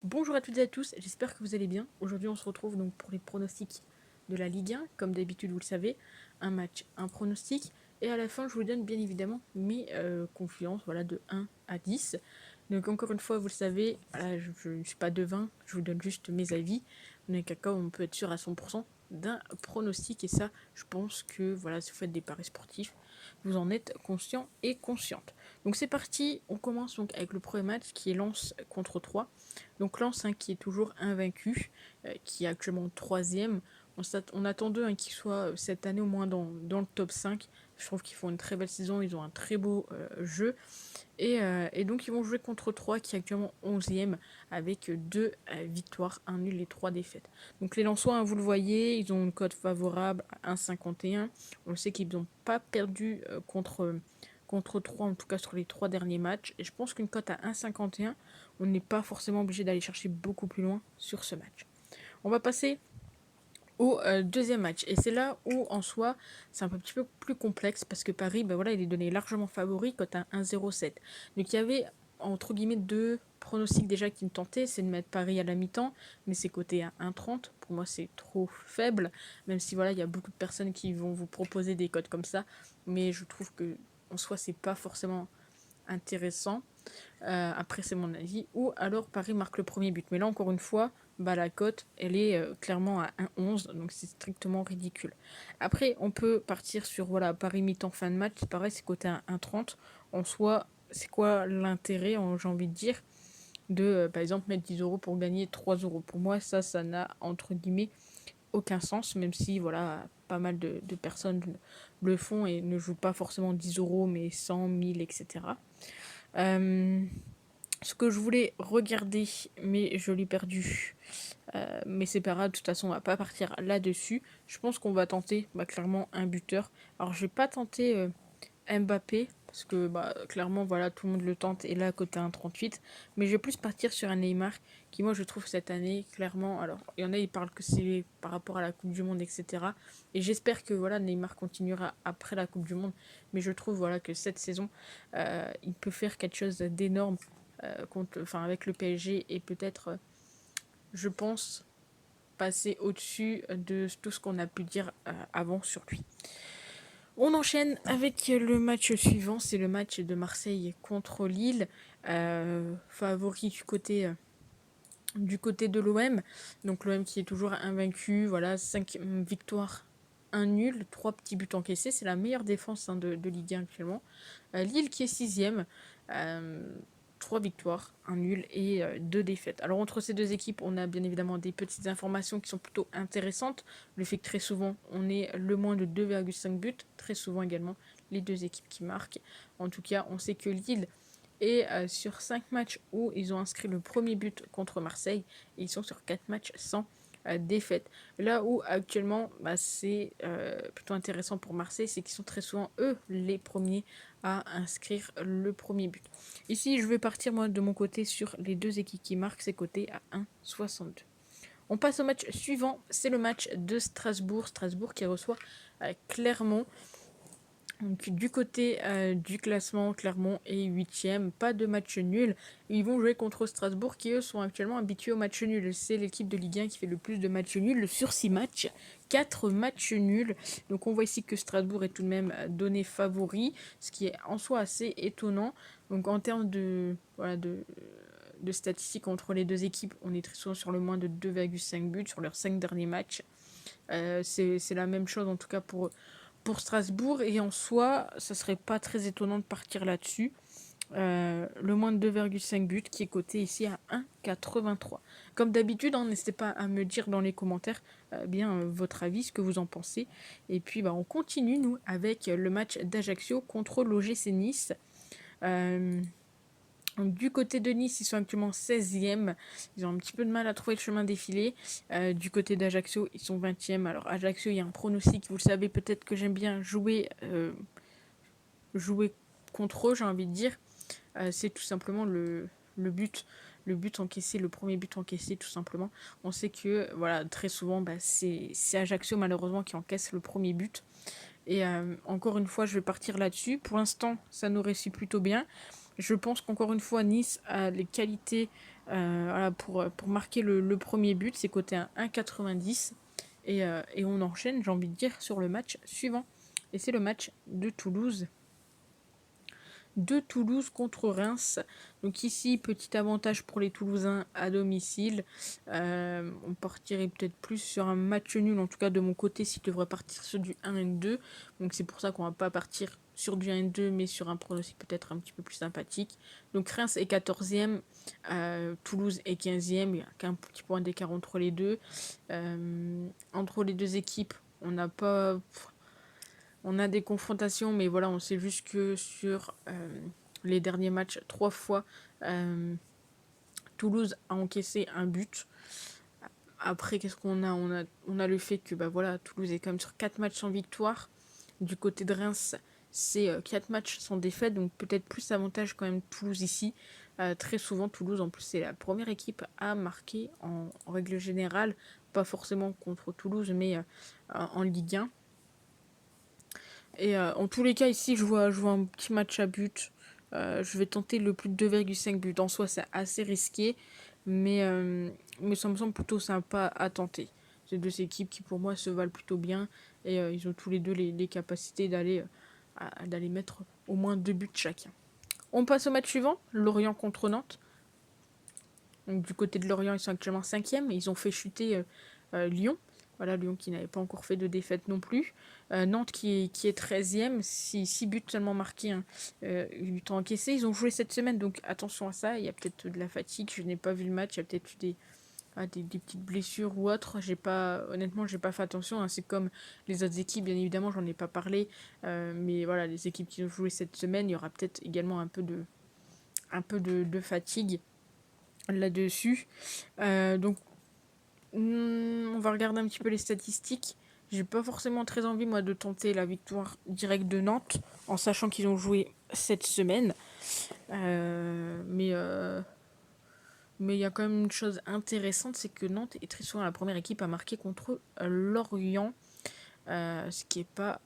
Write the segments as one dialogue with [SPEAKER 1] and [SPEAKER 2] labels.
[SPEAKER 1] Bonjour à toutes et à tous, j'espère que vous allez bien. Aujourd'hui on se retrouve donc pour les pronostics de la Ligue 1. Comme d'habitude vous le savez, un match, un pronostic. Et à la fin je vous donne bien évidemment mes confiances de 1 à 10. Donc encore une fois vous le savez, voilà, je ne suis pas devin, je vous donne juste mes avis. On est caca, on peut être sûr à 100% d'un pronostic. Et ça je pense que voilà, si vous faites des paris sportifs, vous en êtes conscient et consciente. Donc c'est parti, on commence donc avec le premier match qui est Lens contre 3. Donc Lens qui est toujours invaincu, qui est actuellement troisième. On attend d'eux qui soit cette année au moins dans le top 5. Je trouve qu'ils font une très belle saison, ils ont un très beau jeu. Et donc ils vont jouer contre 3 qui est actuellement 11e avec 2 victoires, 1 nul et 3 défaites. Donc les Lensois, vous le voyez, ils ont une cote favorable à 1,51. On sait qu'ils n'ont pas perdu contre 3, en tout cas sur les 3 derniers matchs. Et je pense qu'une cote à 1,51, on n'est pas forcément obligé d'aller chercher beaucoup plus loin sur ce match. On va passer au deuxième match. Et c'est là où, en soi, c'est un petit peu plus complexe parce que Paris, il est donné largement favori, cote à 1,07. Donc il y avait, entre guillemets, deux pronostics déjà qui me tentaient, c'est de mettre Paris à la mi-temps, mais c'est coté à 1,30. Pour moi, c'est trop faible, même si il y a beaucoup de personnes qui vont vous proposer des cotes comme ça, mais je trouve que, en soi, c'est pas forcément intéressant. Après, c'est mon avis. Ou alors Paris marque le premier but. Mais là, encore une fois, la cote, elle est clairement à 1,11. Donc, c'est strictement ridicule. Après, on peut partir sur Paris mi-temps fin de match. C'est pareil, c'est coté à 1,30. En soi, c'est quoi l'intérêt, j'ai envie de dire, de, par exemple, mettre 10 euros pour gagner 3 euros. Pour moi, ça n'a, entre guillemets, aucun sens. Même si, pas mal de personnes le font et ne jouent pas forcément 10 euros, mais 100, 1000, etc. Ce que je voulais regarder, mais je l'ai perdu. Mais c'est pas grave, de toute façon, on va pas partir là-dessus. Je pense qu'on va tenter clairement un buteur. Alors, je vais pas tenter Mbappé, parce que clairement, tout le monde le tente, et là, à côté 1,38. Mais je vais plus partir sur un Neymar, qui, moi, je trouve cette année, clairement. Alors, il y en a, ils parlent que c'est par rapport à la Coupe du Monde, etc. Et j'espère que Neymar continuera après la Coupe du Monde. Mais je trouve que cette saison, il peut faire quelque chose d'énorme avec le PSG et peut-être, je pense, passer au-dessus de tout ce qu'on a pu dire avant sur lui. On enchaîne avec le match suivant, c'est le match de Marseille contre Lille, favori du côté de l'OM. Donc l'OM qui est toujours invaincu, 5 victoires, 1 nul, 3 petits buts encaissés, c'est la meilleure défense de Ligue 1 actuellement. Lille qui est 6ème, 3 victoires, 1 nul et 2 défaites. Alors entre ces deux équipes, on a bien évidemment des petites informations qui sont plutôt intéressantes. Le fait que très souvent, on ait le moins de 2,5 buts, très souvent également les deux équipes qui marquent. En tout cas, on sait que Lille est sur 5 matchs où ils ont inscrit le premier but contre Marseille, et ils sont sur 4 matchs sans défaite. Là où actuellement, c'est plutôt intéressant pour Marseille, c'est qu'ils sont très souvent, eux, les premiers à inscrire le premier but. Ici, je vais partir moi de mon côté sur les deux équipes qui marquent, c'est coté à 1,62. On passe au match suivant, c'est le match de Strasbourg. Strasbourg qui reçoit Clermont. Donc, du côté du classement, Clermont est 8ème, pas de match nul. Ils vont jouer contre Strasbourg qui, eux, sont actuellement habitués au match nul. C'est l'équipe de Ligue 1 qui fait le plus de matchs nuls sur 6 matchs. 4 matchs nuls. Donc on voit ici que Strasbourg est tout de même donné favori, ce qui est en soi assez étonnant. Donc en termes de statistiques entre les deux équipes, on est très souvent sur le moins de 2,5 buts sur leurs 5 derniers matchs. C'est la même chose en tout cas pour Strasbourg, et en soi ça serait pas très étonnant de partir là-dessus. Le moins de 2,5 buts qui est coté ici à 1,83. Comme d'habitude, n'hésitez pas à me dire dans les commentaires votre avis, ce que vous en pensez. Et puis on continue nous avec le match d'Ajaccio contre l'OGC Nice. Du côté de Nice, ils sont actuellement 16e. Ils ont un petit peu de mal à trouver le chemin défilé. Du côté d'Ajaccio, ils sont 20e. Alors Ajaccio, il y a un pronostic, vous le savez peut-être que j'aime bien jouer contre eux, j'ai envie de dire. C'est tout simplement le but. Le but encaissé, le premier but encaissé, tout simplement. On sait que très souvent, c'est Ajaccio malheureusement qui encaisse le premier but. Et encore une fois, je vais partir là-dessus. Pour l'instant, ça nous réussit plutôt bien. Je pense qu'encore une fois, Nice a les qualités voilà, pour marquer le premier but. C'est coté à 1,90. Et on enchaîne, j'ai envie de dire, sur le match suivant. Et c'est le match de Toulouse contre Reims. Donc ici, petit avantage pour les Toulousains à domicile. On partirait peut-être plus sur un match nul, en tout cas de mon côté, s'il devrait partir sur du 1-2. Donc c'est pour ça qu'on va pas partir sur du 1-2, mais sur un pronostic peut-être un petit peu plus sympathique. Donc Reims est 14e, Toulouse est 15e, il n'y a qu'un petit point d'écart entre les deux. Entre les deux équipes, on n'a pas... On a des confrontations, mais voilà, on sait juste que sur les derniers matchs, 3 fois, Toulouse a encaissé un but. Après, qu'est-ce qu'on a on a le fait que voilà, Toulouse est quand même sur 4 matchs sans victoire. Du côté de Reims, c'est 4 matchs sans défaite, donc peut-être plus avantage quand même Toulouse ici. Très souvent, Toulouse, en plus, c'est la première équipe à marquer en règle générale, pas forcément contre Toulouse, mais en Ligue 1. Et en tous les cas, ici, je vois un petit match à but. Je vais tenter le plus de 2,5 buts. En soi, c'est assez risqué, mais, euh, mais ça me semble plutôt sympa à tenter. C'est deux équipes qui, pour moi, se valent plutôt bien. Et ils ont tous les deux les capacités d'aller mettre au moins 2 buts chacun. On passe au match suivant, Lorient contre Nantes. Donc, du côté de Lorient, ils sont actuellement 5e. Ils ont fait chuter Lyon. Voilà, Lyon qui n'avait pas encore fait de défaite non plus. Nantes qui est 13e, 6 buts seulement marqués, 8 buts encaissés. Ils ont joué cette semaine, donc attention à ça. Il y a peut-être de la fatigue, je n'ai pas vu le match. Il y a peut-être eu des petites blessures ou autres. Honnêtement, j'ai pas fait attention. Hein. C'est comme les autres équipes, bien évidemment, j'en ai pas parlé. Mais voilà, les équipes qui ont joué cette semaine, il y aura peut-être également un peu de fatigue là-dessus. Donc, on va regarder un petit peu les statistiques. J'ai pas forcément très envie, moi, de tenter la victoire directe de Nantes, en sachant qu'ils ont joué cette semaine. Mais il y a quand même une chose intéressante, c'est que Nantes est très souvent la première équipe à marquer contre Lorient, ce qui n'est pas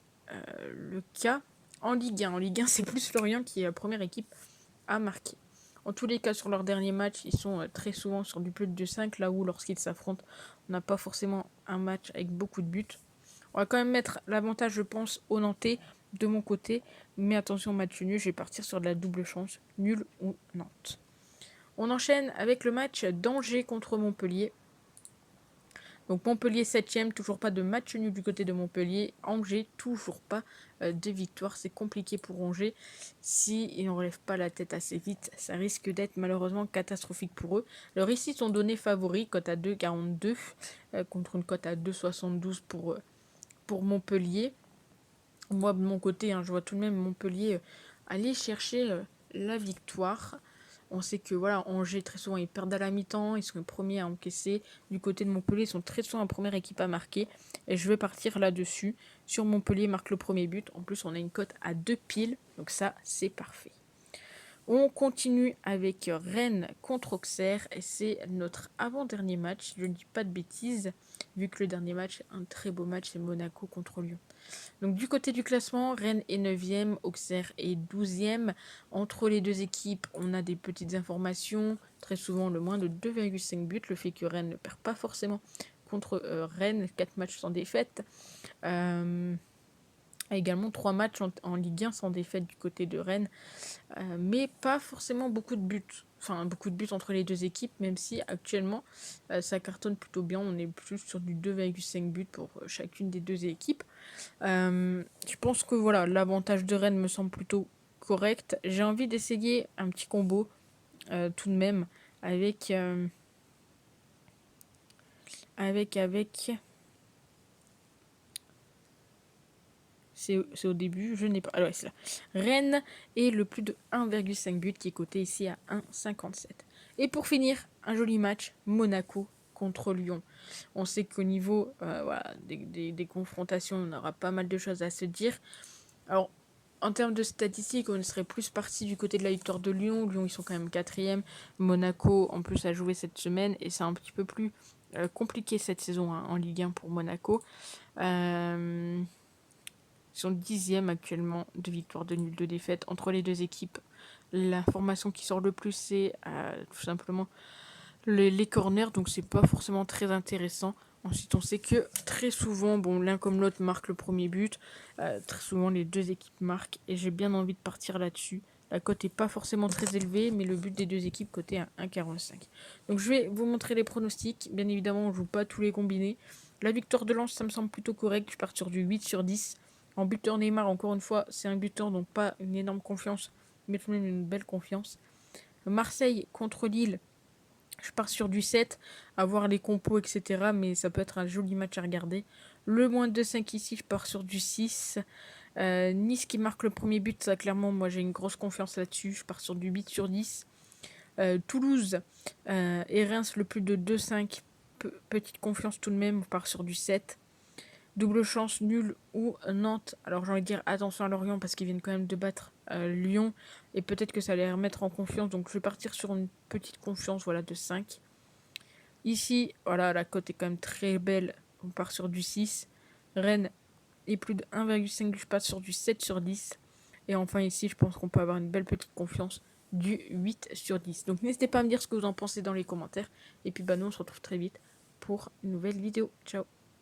[SPEAKER 1] le cas en Ligue 1. En Ligue 1, c'est plus Lorient qui est la première équipe à marquer. En tous les cas, sur leur dernier match, ils sont très souvent sur du plus de 5, là où lorsqu'ils s'affrontent, on n'a pas forcément un match avec beaucoup de buts. On va quand même mettre l'avantage, je pense, au Nantais de mon côté. Mais attention, match nul, je vais partir sur de la double chance, nul ou Nantes. On enchaîne avec le match d'Angers contre Montpellier. Donc Montpellier 7ème, toujours pas de match nul du côté de Montpellier. Angers, toujours pas de victoire. C'est compliqué pour Angers. S'ils ne relèvent pas la tête assez vite, ça risque d'être malheureusement catastrophique pour eux. Leurs ici sont donnés favoris, cote à 2,42 contre une cote à 2,72 pour Montpellier. Moi, de mon côté, je vois tout de même Montpellier aller chercher la victoire. On sait que voilà, Angers, très souvent, ils perdent à la mi-temps, ils sont les premiers à encaisser. Du côté de Montpellier, ils sont très souvent la première équipe à marquer. Et je vais partir là-dessus. Sur Montpellier, marque le premier but. En plus, on a une cote à 2 piles. Donc ça, c'est parfait. On continue avec Rennes contre Auxerre et c'est notre avant-dernier match, je ne dis pas de bêtises, vu que le dernier match, un très beau match, c'est Monaco contre Lyon. Donc du côté du classement, Rennes est 9e, Auxerre est 12e. Entre les deux équipes, on a des petites informations, très souvent le moins de 2,5 buts, le fait que Rennes ne perd pas forcément contre Rennes, 4 matchs sans défaite. Également 3 matchs en Ligue 1 sans défaite du côté de Rennes, mais pas forcément beaucoup de buts. Enfin, beaucoup de buts entre les deux équipes, même si actuellement ça cartonne plutôt bien. On est plus sur du 2,5 buts pour chacune des deux équipes. Je pense que voilà, l'avantage de Rennes me semble plutôt correct. J'ai envie d'essayer un petit combo tout de même avec c'est au début, je n'ai pas. Alors, c'est là. Rennes et le plus de 1,5 but qui est coté ici à 1,57. Et pour finir, un joli match, Monaco contre Lyon. On sait qu'au niveau voilà, des confrontations, on aura pas mal de choses à se dire. Alors, en termes de statistiques, on serait plus parti du côté de la victoire de Lyon. Lyon, ils sont quand même 4e. Monaco, en plus, a joué cette semaine et c'est un petit peu plus compliqué cette saison en Ligue 1 pour Monaco. Ils sont 10e actuellement, de victoires, de nuls, de défaites. Entre les deux équipes, L'information qui sort le plus, c'est tout simplement les corners, donc c'est pas forcément très intéressant. Ensuite, on sait que très souvent, bon, l'un comme l'autre marque le premier but. Très souvent, les deux équipes marquent et j'ai bien envie de partir là-dessus. La cote est pas forcément très élevée, mais le but des deux équipes coté à 1,45. Donc je vais vous montrer les pronostics. Bien évidemment, on joue pas tous les combinés. La victoire de Lens, ça me semble plutôt correct. Je pars sur du 8/10. En buteur Neymar, encore une fois, c'est un buteur, donc pas une énorme confiance, mais tout de même une belle confiance. Marseille contre Lille, je pars sur du 7, à voir les compos, etc. Mais ça peut être un joli match à regarder. Le moins de 5 ici, je pars sur du 6. Nice qui marque le premier but, ça clairement, moi j'ai une grosse confiance là-dessus. Je pars sur du 8/10. Toulouse et Reims, le plus de 2,5. Petite confiance tout de même, on part sur du 7. Double chance, nul ou Nantes. Alors j'ai envie de dire attention à Lorient parce qu'ils viennent quand même de battre Lyon. Et peut-être que ça allait les remettre en confiance. Donc je vais partir sur une petite confiance voilà, de 5. Ici, voilà, la cote est quand même très belle. On part sur du 6. Rennes et plus de 1,5. Je passe sur du 7/10. Et enfin ici, je pense qu'on peut avoir une belle petite confiance du 8/10. Donc n'hésitez pas à me dire ce que vous en pensez dans les commentaires. Et puis nous on se retrouve très vite pour une nouvelle vidéo. Ciao.